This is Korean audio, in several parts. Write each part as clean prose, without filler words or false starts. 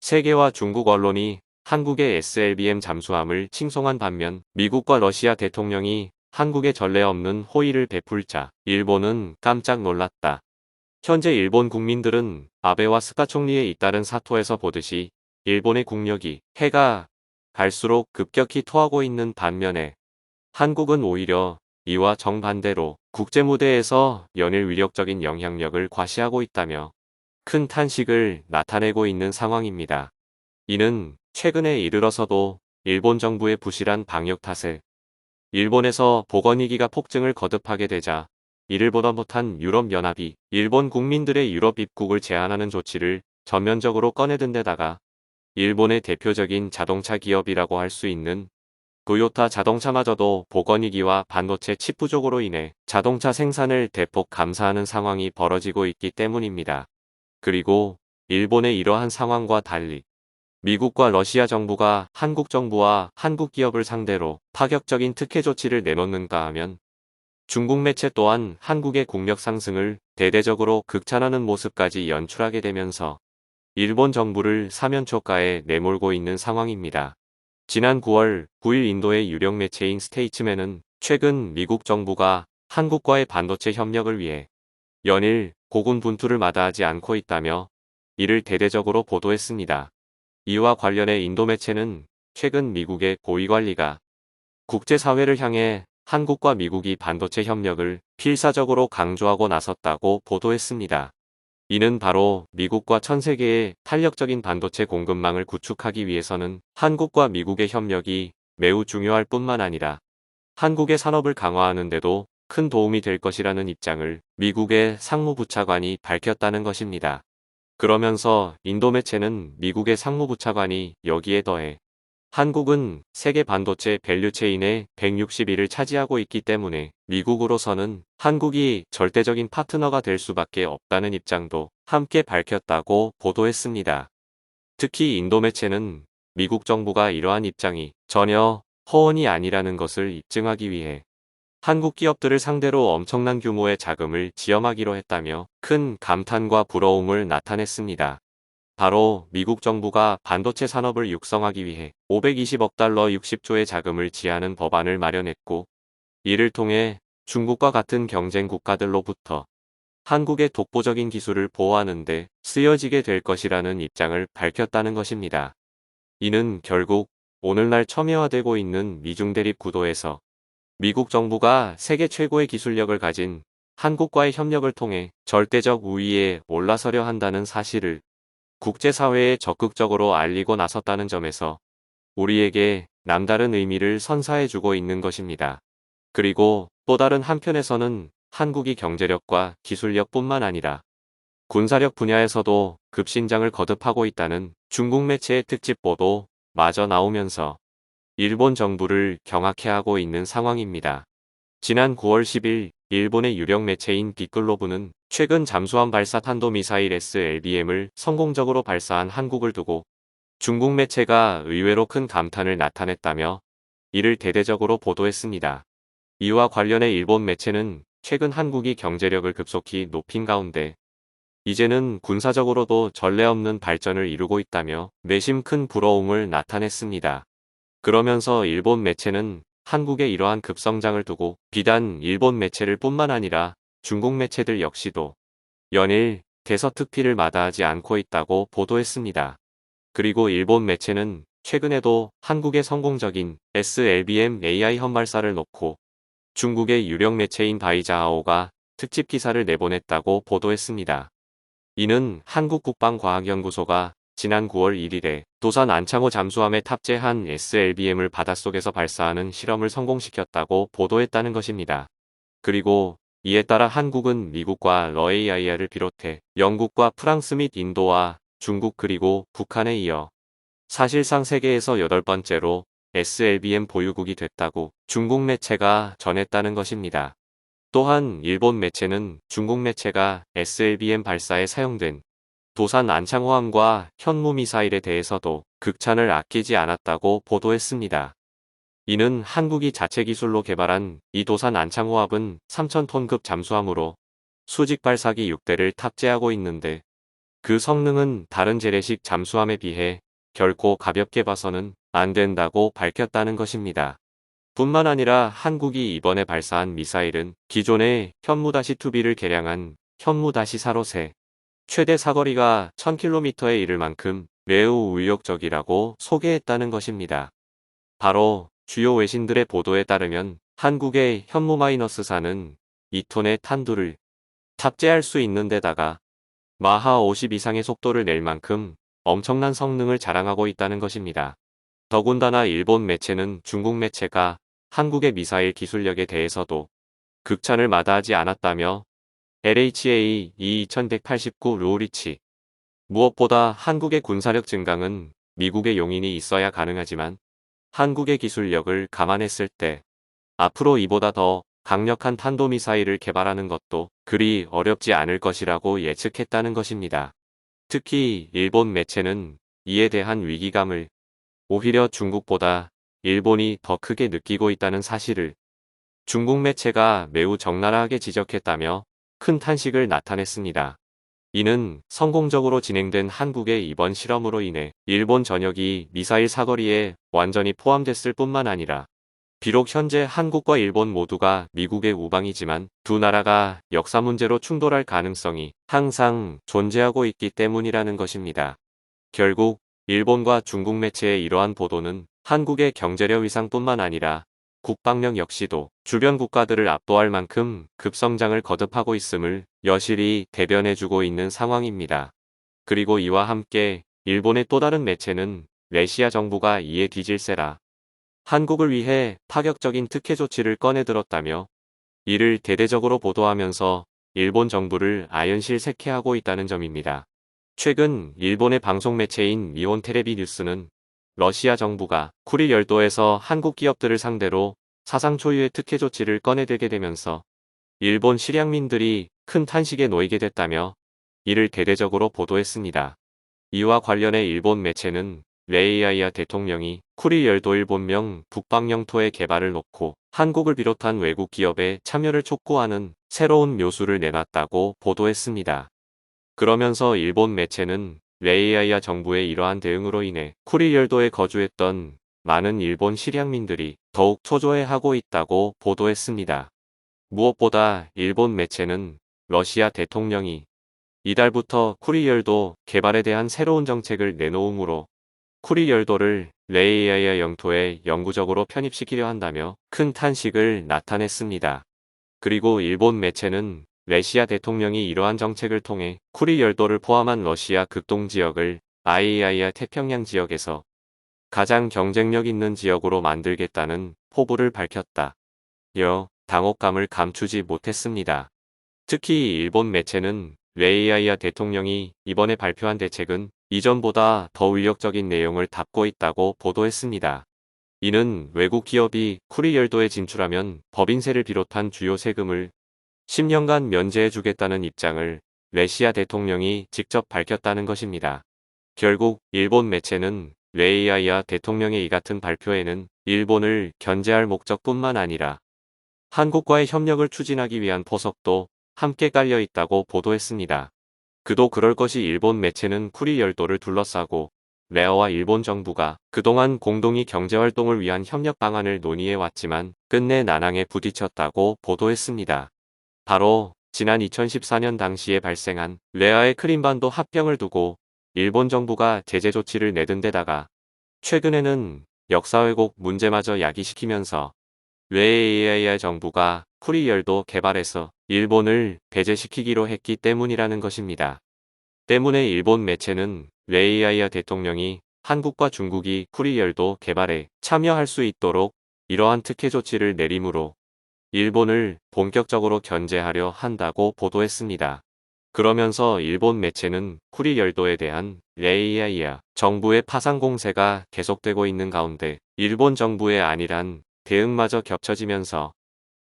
세계와 중국 언론이 한국의 SLBM 잠수함을 칭송한 반면 미국과 러시아 대통령이 한국에 전례 없는 호의를 베풀자 일본은 깜짝 놀랐다. 현재 일본 국민들은 아베와 스가 총리의 잇따른 사토에서 보듯이 일본의 국력이 해가 갈수록 급격히 토하고 있는 반면에 한국은 오히려 이와 정반대로 국제무대에서 연일 위력적인 영향력을 과시하고 있다며 큰 탄식을 나타내고 있는 상황입니다. 이는 최근에 이르러서도 일본 정부의 부실한 방역 탓에 일본에서 보건위기가 폭증을 거듭하게 되자 이를 보다 못한 유럽연합이 일본 국민들의 유럽 입국을 제한하는 조치를 전면적으로 꺼내든 데다가 일본의 대표적인 자동차 기업이라고 할 수 있는 도요타 자동차마저도 보건위기와 반도체 칩 부족으로 인해 자동차 생산을 대폭 감사하는 상황이 벌어지고 있기 때문입니다. 그리고 일본의 이러한 상황과 달리 미국과 러시아 정부가 한국 정부와 한국 기업을 상대로 파격적인 특혜 조치를 내놓는가 하면 중국 매체 또한 한국의 국력 상승을 대대적으로 극찬하는 모습까지 연출하게 되면서 일본 정부를 사면초가에 내몰고 있는 상황입니다. 지난 9월 9일 인도의 유력 매체인 스테이츠맨은 최근 미국 정부가 한국과의 반도체 협력을 위해 연일 고군분투를 마다하지 않고 있다며 이를 대대적으로 보도했습니다. 이와 관련해 인도 매체는 최근 미국의 고위관리가 국제사회를 향해 한국과 미국이 반도체 협력을 필사적으로 강조하고 나섰다고 보도했습니다. 이는 바로 미국과 전 세계의 탄력적인 반도체 공급망을 구축하기 위해서는 한국과 미국의 협력이 매우 중요할 뿐만 아니라 한국의 산업을 강화하는 데도 큰 도움이 될 것이라는 입장을 미국의 상무부 차관이 밝혔다는 것입니다. 그러면서 인도 매체는 미국의 상무부 차관이 여기에 더해 한국은 세계 반도체 밸류체인의 161을 차지하고 있기 때문에 미국으로서는 한국이 절대적인 파트너가 될 수밖에 없다는 입장도 함께 밝혔다고 보도했습니다. 특히 인도 매체는 미국 정부가 이러한 입장이 전혀 허언이 아니라는 것을 입증하기 위해 한국 기업들을 상대로 엄청난 규모의 자금을 지원하기로 했다며 큰 감탄과 부러움을 나타냈습니다. 바로 미국 정부가 반도체 산업을 육성하기 위해 520억 달러 60조의 자금을 지하는 법안을 마련했고 이를 통해 중국과 같은 경쟁 국가들로부터 한국의 독보적인 기술을 보호하는 데 쓰여지게 될 것이라는 입장을 밝혔다는 것입니다. 이는 결국 오늘날 첨예화되고 있는 미중 대립 구도에서 미국 정부가 세계 최고의 기술력을 가진 한국과의 협력을 통해 절대적 우위에 올라서려 한다는 사실을 국제사회에 적극적으로 알리고 나섰다는 점에서 우리에게 남다른 의미를 선사해주고 있는 것입니다. 그리고 또 다른 한편에서는 한국이 경제력과 기술력뿐만 아니라 군사력 분야에서도 급신장을 거듭하고 있다는 중국 매체의 특집 보도 마저 나오면서 일본 정부를 경악해하고 있는 상황입니다. 지난 9월 10일 일본의 유력 매체인 빅글로브는 최근 잠수함 발사 탄도미사일 SLBM을 성공적으로 발사한 한국을 두고 중국 매체가 의외로 큰 감탄을 나타냈다며 이를 대대적으로 보도했습니다. 이와 관련해 일본 매체는 최근 한국이 경제력을 급속히 높인 가운데 이제는 군사적으로도 전례 없는 발전을 이루고 있다며 내심 큰 부러움을 나타냈습니다. 그러면서 일본 매체는 한국의 이러한 급성장을 두고 비단 일본 매체를 뿐만 아니라 중국 매체들 역시도 연일 대서특필을 마다하지 않고 있다고 보도했습니다. 그리고 일본 매체는 최근에도 한국의 성공적인 SLBM AI 헌발사를 놓고 중국의 유력 매체인 바이자하오가 특집 기사를 내보냈다고 보도했습니다. 이는 한국국방과학연구소가 지난 9월 1일에 도산 안창호 잠수함에 탑재한 SLBM을 바닷속에서 발사하는 실험을 성공시켰다고 보도했다는 것입니다. 그리고 이에 따라 한국은 미국과 러AIR을 비롯해 영국과 프랑스 및 인도와 중국 그리고 북한에 이어 사실상 세계에서 8번째로 SLBM 보유국이 됐다고 중국 매체가 전했다는 것입니다. 또한 일본 매체는 중국 매체가 SLBM 발사에 사용된 도산 안창호함과 현무미사일에 대해서도 극찬을 아끼지 않았다고 보도했습니다. 이는 한국이 자체 기술로 개발한 이 도산 안창호함은 3,000톤급 잠수함으로 수직 발사기 6대를 탑재하고 있는데 그 성능은 다른 재래식 잠수함에 비해 결코 가볍게 봐서는 안 된다고 밝혔다는 것입니다. 뿐만 아니라 한국이 이번에 발사한 미사일은 기존의 현무-2B를 개량한 현무-4로 최대 사거리가 1000km에 이를 만큼 매우 위협적이라고 소개했다는 것입니다. 바로 주요 외신들의 보도에 따르면 한국의 현무-4는 2톤의 탄두를 탑재할 수 있는 데다가 마하 50 이상의 속도를 낼 만큼 엄청난 성능을 자랑하고 있다는 것입니다. 더군다나 일본 매체는 중국 매체가 한국의 미사일 기술력에 대해서도 극찬을 마다하지 않았다며 LHA 2189 루리치 무엇보다 한국의 군사력 증강은 미국의 용인이 있어야 가능하지만 한국의 기술력을 감안했을 때 앞으로 이보다 더 강력한 탄도미사일을 개발하는 것도 그리 어렵지 않을 것이라고 예측했다는 것입니다. 특히 일본 매체는 이에 대한 위기감을 오히려 중국보다 일본이 더 크게 느끼고 있다는 사실을 중국 매체가 매우 적나라하게 지적했다며 큰 탄식을 나타냈습니다. 이는 성공적으로 진행된 한국의 이번 실험으로 인해 일본 전역이 미사일 사거리에 완전히 포함됐을 뿐만 아니라 비록 현재 한국과 일본 모두가 미국의 우방이지만 두 나라가 역사 문제로 충돌할 가능성이 항상 존재하고 있기 때문이라는 것입니다. 결국 일본과 중국 매체의 이러한 보도는 한국의 경제력 위상뿐만 아니라 국방력 역시도 주변 국가들을 압도할 만큼 급성장을 거듭하고 있음을 여실히 대변해주고 있는 상황입니다. 그리고 이와 함께 일본의 또 다른 매체는 러시아 정부가 이에 뒤질세라 한국을 위해 파격적인 특혜 조치를 꺼내들었다며 이를 대대적으로 보도하면서 일본 정부를 아연실색해하고 있다는 점입니다. 최근 일본의 방송 매체인 니혼 테레비 뉴스는 러시아 정부가 쿠릴 열도에서 한국 기업들을 상대로 사상 초유의 특혜 조치를 꺼내들게 되면서 일본 실향민들이 큰 탄식에 놓이게 됐다며 이를 대대적으로 보도했습니다. 이와 관련해 일본 매체는 레이야이야 대통령이 쿠릴 열도 일본명 북방 영토의 개발을 놓고 한국을 비롯한 외국 기업의 참여를 촉구하는 새로운 묘수를 내놨다고 보도했습니다. 그러면서 일본 매체는 레이야이야 정부의 이러한 대응으로 인해 쿠릴 열도에 거주했던 많은 일본 실향민들이 더욱 초조해하고 있다고 보도했습니다. 무엇보다 일본 매체는 러시아 대통령이 이달부터 쿠릴 열도 개발에 대한 새로운 정책을 내놓으므로 쿠릴 열도를 레이야이야 영토에 영구적으로 편입시키려 한다며 큰 탄식을 나타냈습니다. 그리고 일본 매체는 러시아 대통령이 이러한 정책을 통해 쿠릴 열도를 포함한 러시아 극동 지역을 아이아이아 태평양 지역에서 가장 경쟁력 있는 지역으로 만들겠다는 포부를 밝혔다. 당혹감을 감추지 못했습니다. 특히 일본 매체는 레이야이야 대통령이 이번에 발표한 대책은 이전보다 더 위력적인 내용을 담고 있다고 보도했습니다. 이는 외국 기업이 쿠릴 열도에 진출하면 법인세를 비롯한 주요 세금을 10년간 면제해주겠다는 입장을 러시아 대통령이 직접 밝혔다는 것입니다. 결국 일본 매체는 레이야이야 대통령의 이 같은 발표에는 일본을 견제할 목적뿐만 아니라 한국과의 협력을 추진하기 위한 포석도 함께 깔려 있다고 보도했습니다. 그도 그럴 것이 일본 매체는 쿠릴 열도를 둘러싸고 레어와 일본 정부가 그동안 공동의 경제활동을 위한 협력 방안을 논의해왔지만 끝내 난항에 부딪혔다고 보도했습니다. 바로 지난 2014년 당시에 발생한 레아의 크림반도 합병을 두고 일본 정부가 제재 조치를 내든 데다가 최근에는 역사 왜곡 문제마저 야기시키면서 레이야이야 정부가 쿠릴 열도 개발에서 일본을 배제시키기로 했기 때문이라는 것입니다. 때문에 일본 매체는 레이야이야 대통령이 한국과 중국이 쿠릴 열도 개발에 참여할 수 있도록 이러한 특혜 조치를 내림으로 일본을 본격적으로 견제하려 한다고 보도했습니다. 그러면서 일본 매체는 쿠릴 열도에 대한 레이야이야 정부의 파상 공세가 계속되고 있는 가운데 일본 정부의 안일한 대응마저 겹쳐지면서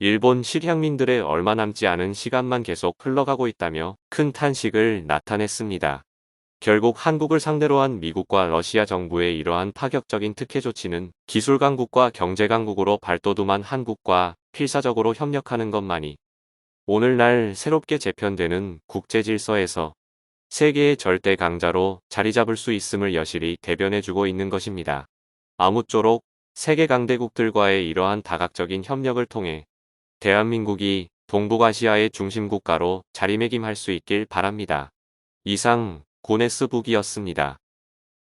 일본 실향민들의 얼마 남지 않은 시간만 계속 흘러가고 있다며 큰 탄식을 나타냈습니다. 결국 한국을 상대로 한 미국과 러시아 정부의 이러한 파격적인 특혜 조치는 기술 강국과 경제 강국으로 발돋움한 한국과 필사적으로 협력하는 것만이 오늘날 새롭게 재편되는 국제 질서에서 세계의 절대 강자로 자리 잡을 수 있음을 여실히 대변해주고 있는 것입니다. 아무쪼록 세계 강대국들과의 이러한 다각적인 협력을 통해 대한민국이 동북아시아의 중심 국가로 자리매김할 수 있길 바랍니다. 이상 고네스북이었습니다.